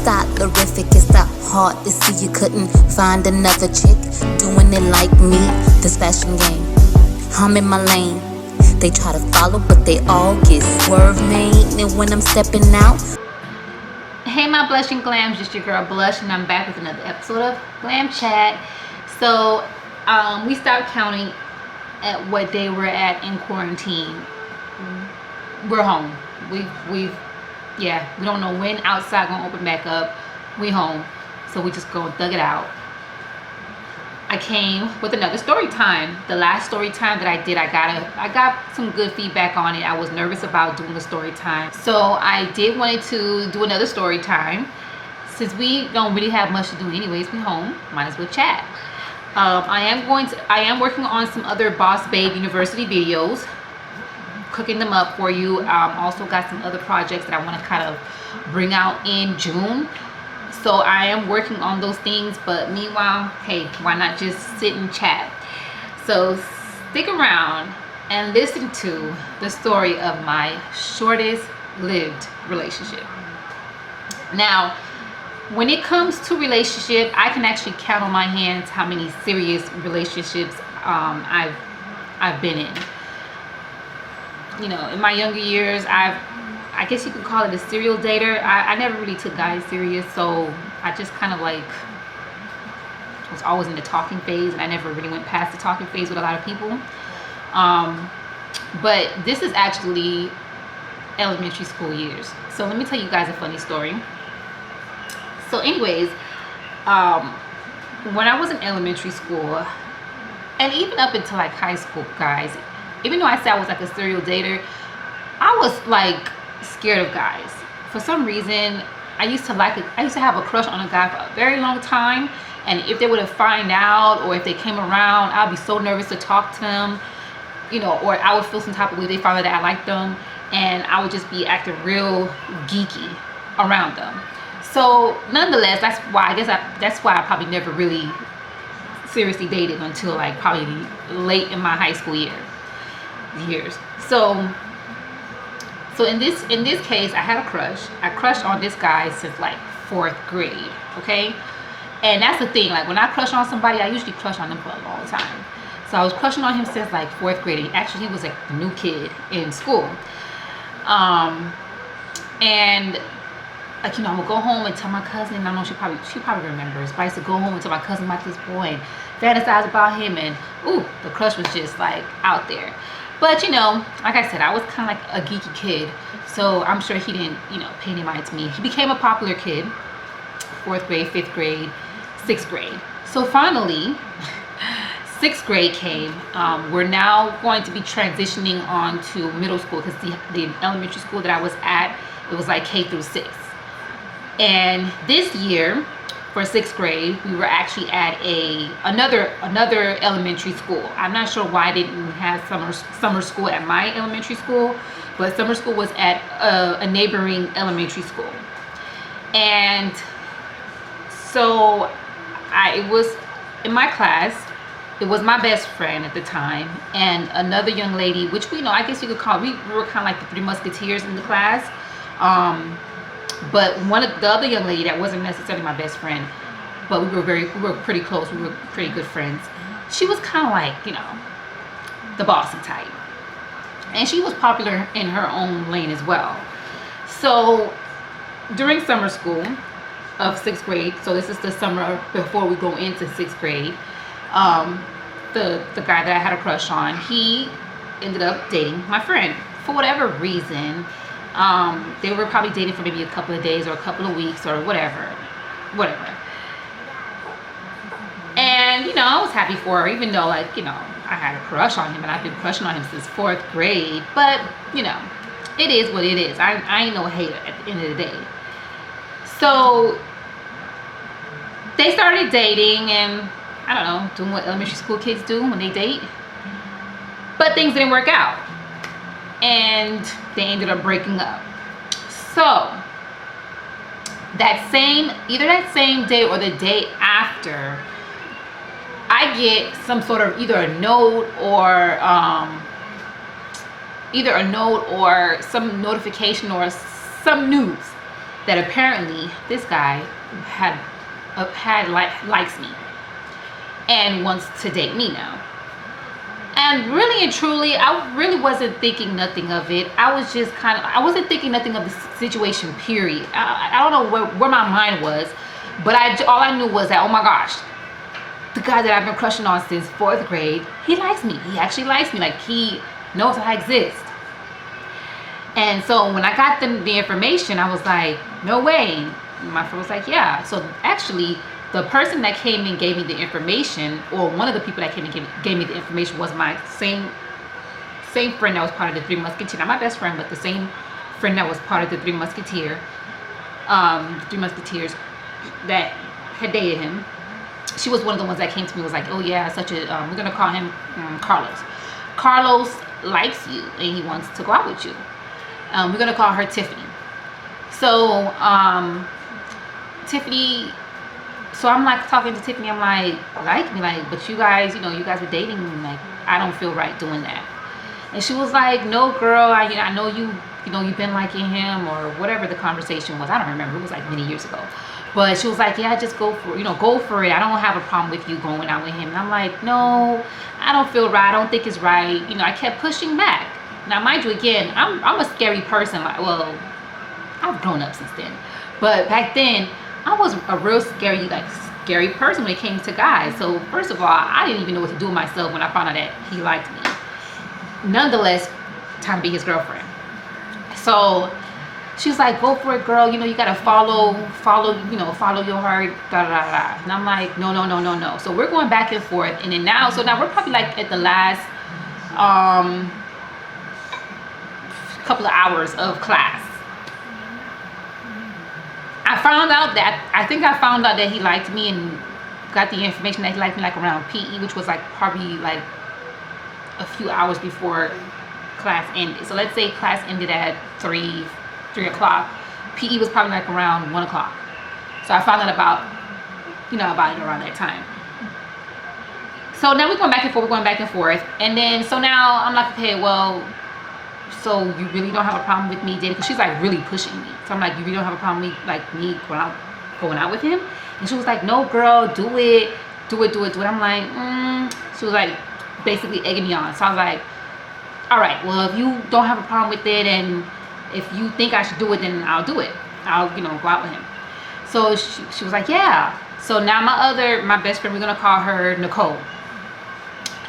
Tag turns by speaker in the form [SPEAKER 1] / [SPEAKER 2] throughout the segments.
[SPEAKER 1] stylific. It's that hard to see you couldn't find another chick doing it like me. This fashion game, I'm in my lane. They try to follow, but they all get swerve made. And when I'm stepping out.
[SPEAKER 2] Hey my blushing glams, just your girl Blush, and I'm back with another episode of Glam Chat. So we stopped counting at what day we're at in quarantine. We're home. We don't know when outside gonna open back up. We home, so we just go and thug it out. I came with another story time. The last story time that I did, I got some good feedback on it. I was nervous about doing the story time, so I did wanted to do another story time. Since we don't really have much to do anyways, we home, might as well chat. I am working on some other Boss Babe University videos, cooking them up for you. Also got some other projects that I want to kind of bring out in June. So I am working on those things, but meanwhile, hey, why not just sit and chat? So stick around and listen to the story of my shortest lived relationship. Now, when it comes to relationship, I can actually count on my hands how many serious relationships I've been in. You know, in my younger years, I guess you could call it a serial dater. I never really took guys serious, so I just kind of like was always in the talking phase, and I never really went past the talking phase with a lot of people. But this is actually elementary school years. So let me tell you guys a funny story. So anyways, when I was in elementary school, and even up until like high school, guys, even though I said I was like a serial dater, I was like scared of guys. For some reason, I used to have a crush on a guy for a very long time, and if they would have find out or if they came around, I'd be so nervous to talk to them, you know, or I would feel some type of way they found out that I liked them, and I would just be acting real geeky around them. So nonetheless, that's why I probably never really seriously dated until like probably late in my high school years. So in this case, I had a crush. I crushed on this guy since like 4th grade, okay? And that's the thing, like when I crush on somebody, I usually crush on them for a long time. So I was crushing on him since like 4th grade. Actually, he was like a new kid in school. And like, you know, I'm gonna go home and tell my cousin, and I know she probably remembers, but I used to go home and tell my cousin about this boy and fantasize about him, and ooh, the crush was just like out there. But you know, like I said, I was kind of like a geeky kid, so I'm sure he didn't, you know, pay any mind to me. He became a popular kid, 4th grade, 5th grade, 6th grade. So finally, 6th grade came. We're now going to be transitioning on to middle school, because the elementary school that I was at, it was like K through 6. And this year, for 6th grade, we were actually at another elementary school. I'm not sure why I didn't have summer school at my elementary school, but summer school was at a neighboring elementary school. And so it was in my class. It was my best friend at the time and another young lady, which we know, I guess you could call, we were kind of like the 3 musketeers in the class. But the other young lady that wasn't necessarily my best friend, but we were pretty close. We were pretty good friends. She was kind of like, you know, the bossy type, and she was popular in her own lane as well. So during summer school of 6th grade, so this is the summer before we go into 6th grade, the guy that I had a crush on, he ended up dating my friend for whatever reason. They were probably dating for maybe a couple of days or a couple of weeks or whatever. And, you know, I was happy for her, even though, like, you know, I had a crush on him, and I've been crushing on him since 4th grade. But, you know, it is what it is. I ain't no hater at the end of the day. So they started dating, and I don't know, doing what elementary school kids do when they date. But things didn't work out, and they ended up breaking up. So either that same day or the day after, I get some sort of either a note or some notification or some news that apparently this guy likes me and wants to date me now. And really and truly, I really wasn't thinking nothing of it. I wasn't thinking nothing of the situation, period. I don't know where my mind was, but all I knew was that, oh my gosh, the guy that I've been crushing on since 4th grade, he likes me. He actually likes me. Like, he knows I exist. And so when I got the information, I was like, no way. And my friend was like, yeah. So actually, the person that came and gave me the information, or one of the people that came and gave me the information, was my same friend that was part of the Three Musketeers. Not my best friend, but the same friend that was part of the Three Musketeers. The Three Musketeers that had dated him. She was one of the ones that came to me, was like, oh yeah, we're gonna call him Carlos. Carlos likes you and he wants to go out with you. We're gonna call her Tiffany. So Tiffany. So I'm like talking to Tiffany. I'm like me, like, but you guys, you guys were dating. Like, I don't feel right doing that. And she was like, no, girl, I know you've been liking him, or whatever the conversation was. I don't remember. It was like many years ago. But she was like, yeah, just go for it. Go for it. I don't have a problem with you going out with him. And I'm like, no, I don't feel right. I don't think it's right. I kept pushing back. Now, mind you, again, I'm a scary person. Like, well, I've grown up since then. But back then, I was a real scary person when it came to guys. So first of all, I didn't even know what to do with myself when I found out that he liked me. Nonetheless, time to be his girlfriend. So she's like, go for it, girl. You gotta follow your heart, da da da. And I'm like, no. So we're going back and forth, and then now we're probably like at the last couple of hours of class. I found out that he liked me, and got the information that he liked me like around PE, which was like probably like a few hours before class ended. So let's say class ended at 3 o'clock. PE was probably like around 1 o'clock. So I found out about it around that time. So now we're going back and forth. And then, so now I'm like, okay, well, so you really don't have a problem with me dating? Because she's like really pushing me. So I'm like, you really don't have a problem with me going out with him? And she was like, no, girl, do it. I'm like, She was like basically egging me on. So I was like, all right, well, if you don't have a problem with it, and if you think I should do it, then I'll do it. I'll, go out with him. So she was like, yeah. So now my best friend, we're going to call her Nicole.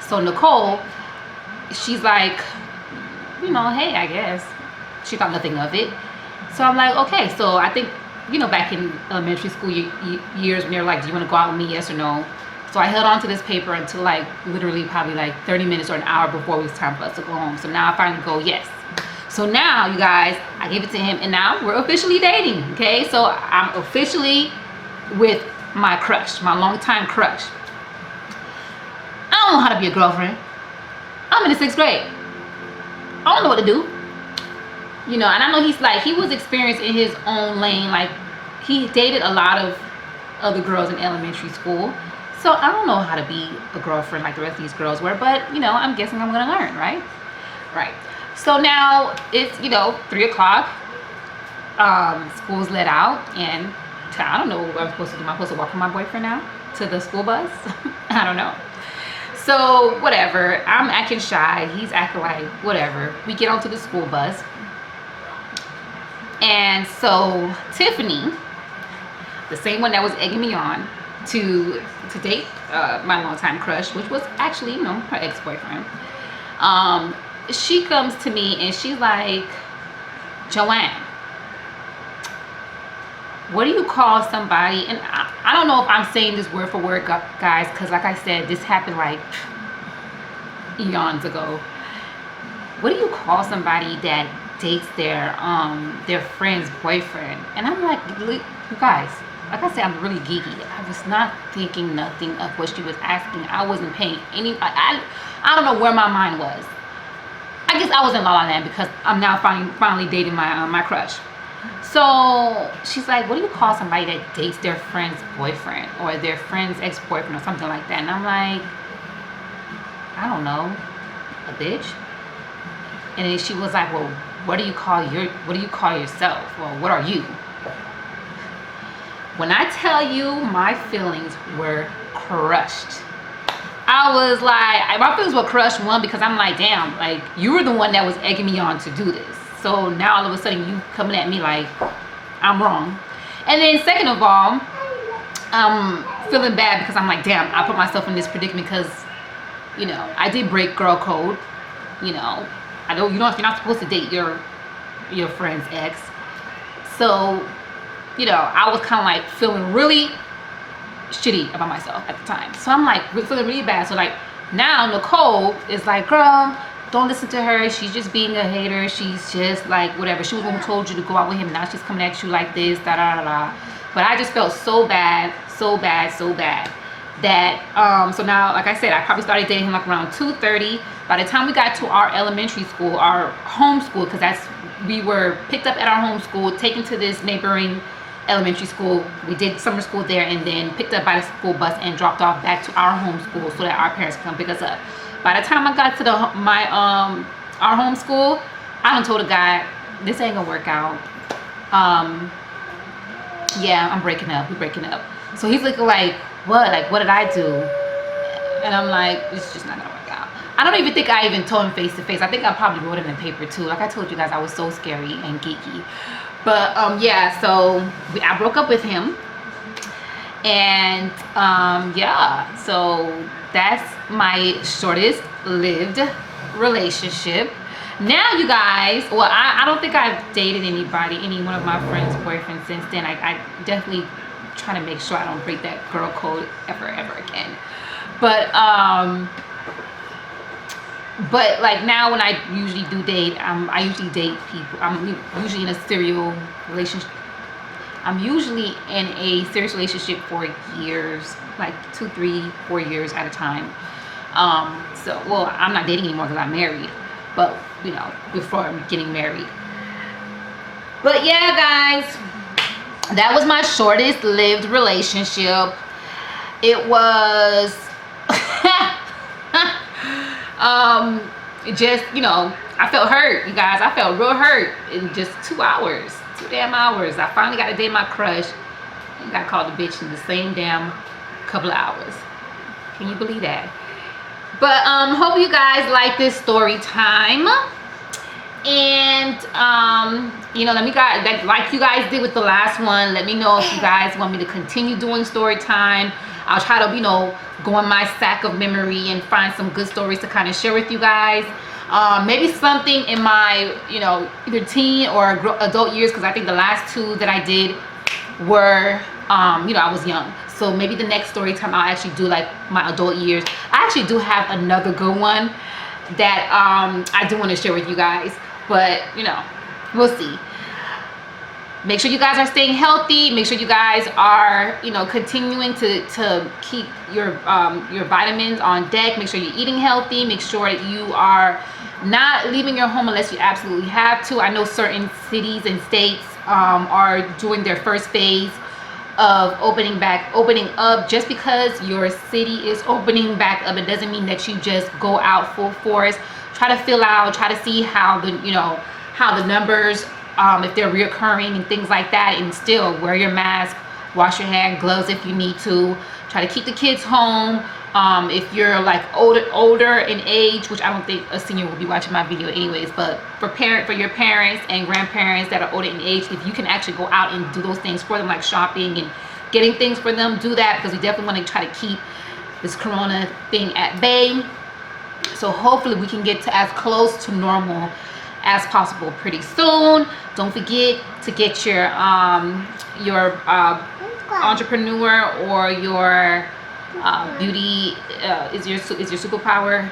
[SPEAKER 2] So Nicole, she's like, hey, I guess. She thought nothing of it. So I'm like, okay. So I think, back in elementary school years, when they're like, do you want to go out with me, yes or no? So I held on to this paper until like literally probably like 30 minutes or an hour before it was time for us to go home. So now I finally go, yes. So now, you guys, I gave it to him, and now we're officially dating, okay? So I'm officially with my crush, my longtime crush. I don't know how to be a girlfriend. I'm in the 6th grade. I don't know what to do. And I know he was experienced in his own lane. Like, he dated a lot of other girls in elementary school. So I don't know how to be a girlfriend like the rest of these girls were, but, I'm guessing I'm going to learn, right? Right. So now it's, 3 o'clock. School's let out, and I don't know what I'm supposed to do. Am I supposed to walk with my boyfriend now to the school bus? I don't know. So whatever, I'm acting shy. He's acting like whatever. We get onto the school bus. And so Tiffany, the same one that was egging me on to date my longtime crush, which was actually, her ex-boyfriend. She comes to me and she's like, Joanne, what do you call somebody? And I don't know if I'm saying this word for word, guys, because like I said, this happened like eons ago. What do you call somebody that dates their friend's boyfriend? And I'm like, you guys, like I said, I'm really geeky. I was not thinking nothing of what she was asking. I wasn't paying any. I don't know where my mind was. I guess I was in La La Land because I'm now finally dating my crush. So she's like, what do you call somebody that dates their friend's boyfriend or their friend's ex-boyfriend or something like that? And I'm like, I don't know, a bitch. And then she was like, well, what do you call yourself? Well, what are you? When I tell you, my feelings were crushed. I was like, my feelings were crushed, one, because I'm like, damn, like, you were the one that was egging me on to do this. So now all of a sudden you coming at me like I'm wrong. And then second of all, I'm feeling bad because I'm like, damn, I put myself in this predicament because, you know, I did break girl code. You know, I know you're not supposed to date your friend's ex. So, you know, I was kind of like feeling really shitty about myself at the time. So I'm like feeling really bad. So like now Nicole is like, girl, don't listen to her. She's just being a hater. She's just like whatever. She was the one who told you to go out with him. Now she's coming at you like this, da da da da. But I just felt so bad that so now, like I said, I probably started dating him like around 2:30. By the time we got to our elementary school, our home school, because we were picked up at our home school, taken to this neighboring elementary school. We did summer school there, and then picked up by the school bus and dropped off back to our home school so that our parents could come pick us up. By the time I got to our home school, I done told a guy, this ain't gonna work out. Yeah, I'm breaking up. We're breaking up. So he's looking like, what? Like, what did I do? And I'm like, it's just not gonna work out. I don't even think I even told him face to face. I think I probably wrote it in the paper too. Like I told you guys, I was so scary and geeky. But yeah, so I broke up with him. And yeah, so that's my shortest lived relationship. Now you guys, well, I don't think I've dated anybody, any one of my friends' boyfriends since then. I definitely try to make sure I don't break that girl code ever again. But like now when I usually do date, I usually date people. I'm usually in a serial relationship. I'm usually in a serious relationship for years, like 2, 3, 4 years at a time. So, well, I'm not dating anymore because I'm married, but you know, before I'm getting married. But yeah, guys, that was my shortest lived relationship. It was just, you know, I felt hurt, you guys. I felt real hurt in just 2 hours. 2 damn hours. I finally got to date my crush and got called a bitch in the same damn couple of hours. Can you believe that? But hope you guys like this story time. And you know, let me guys, like you guys did with the last one, let me know if you guys want me to continue doing story time. I'll try to, you know, go in my sack of memory and find some good stories to kind of share with you guys. Maybe something in my, you know, either teen or adult years, because I think the last 2 that I did were you know, I was young. So maybe the next story time I'll actually do like my adult years. I actually do have another good one that I do want to share with you guys, but you know, we'll see. Make sure you guys are staying healthy. Make sure you guys are, you know, continuing to keep your vitamins on deck. Make sure you're eating healthy. Make sure that you are not leaving your home unless you absolutely have to. I know certain cities and states are doing their first phase of opening up. Just because your city is opening back up, it doesn't mean that you just go out full force. Try to feel out, try to see how the, you know, how the numbers, if they're reoccurring and things like that, and still wear your mask, wash your hand, gloves if you need to. Try to keep the kids home. If you're like older in age, which I don't think a senior will be watching my video anyways, but for your parents and grandparents that are older in age, if you can actually go out and do those things for them, like shopping and getting things for them, do that, because we definitely want to try to keep this corona thing at bay. So hopefully we can get to as close to normal as possible pretty soon. Don't forget to get your entrepreneur or your beauty is your superpower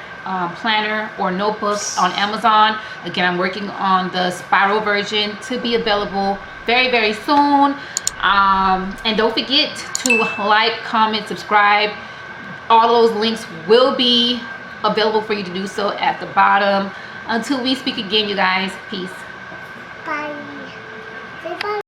[SPEAKER 2] planner or notebook on Amazon. Again, I'm working on the spiral version to be available very soon. And don't forget to like, comment, subscribe. All those links will be available for you to do so at the bottom. Until we speak again, you guys, peace.